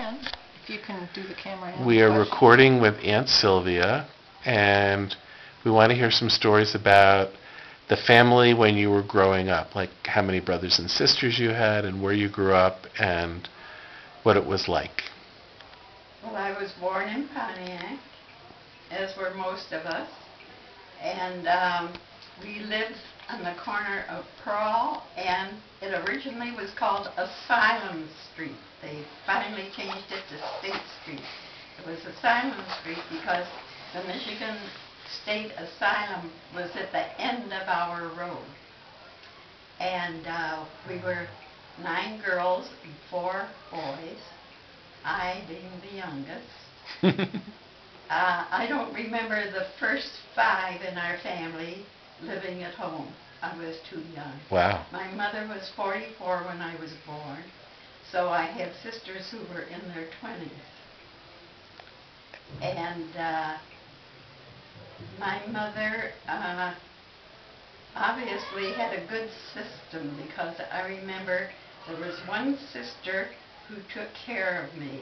can, if you can do the camera. We are recording with Aunt Sylvia, and we want to hear some stories about the family when you were growing up, like how many brothers and sisters you had and where you grew up and what it was like. Well, I was born in Pontiac, as were most of us, and we lived on the corner of Pearl, and it originally was called Asylum Street. They finally changed it to State Street. It was Asylum Street because the Michigan State Asylum was at the end of our road. And we were 9 girls and 4 boys, I being the youngest. I don't remember the first 5 in our family living at home. I was too young. Wow. My mother was 44 when I was born, so I had sisters who were in their 20s. And my mother obviously had a good system, because I remember there was one sister who took care of me.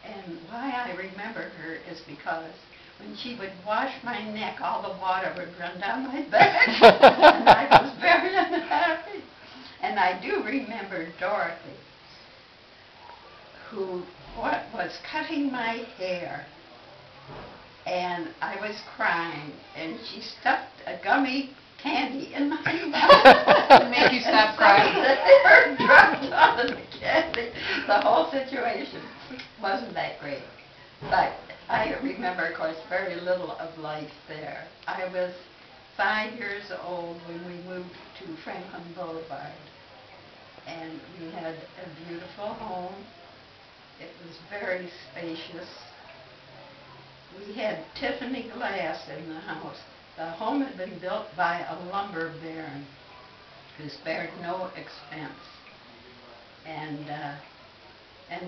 And why I remember her is because when she would wash my neck, all the water would run down my back. And I was very unhappy. And I do remember Dorothy, who was cutting my hair. And I was crying, and she stuffed a gummy candy in my mouth to make you stop crying. The hair dropped on the candy. The whole situation wasn't that great. But I remember, of course, very little of life there. I was 5 years old when we moved to Franklin Boulevard. And we had a beautiful home. It was very spacious. We had Tiffany glass in the house. The home had been built by a lumber baron who spared no expense. And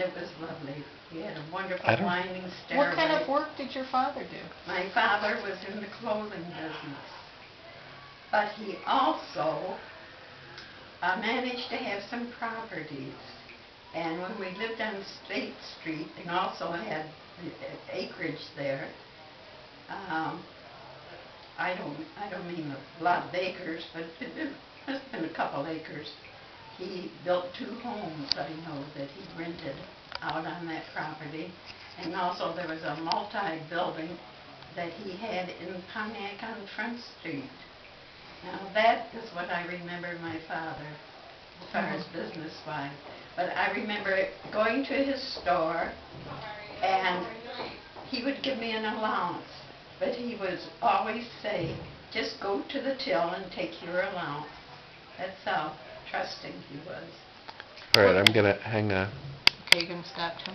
it was lovely. We had a wonderful winding stairway. What kind of work did your father do? My father was in the clothing business. But he also managed to have some properties. And when we lived on State Street and also had acreage there, I don't mean a lot of acres, but it must have been a couple acres. He built 2 homes, I know, that he rented out on that property. And also there was a multi-building that he had in Pontiac on Front Street. Now that is what I remember my father, as far as business-wise. But I remember going to his store, and he would give me an allowance. But he would always say, just go to the till and take your allowance. That's how trusting he was. All right, I'm going to hang on. Okay, you're going to stop too?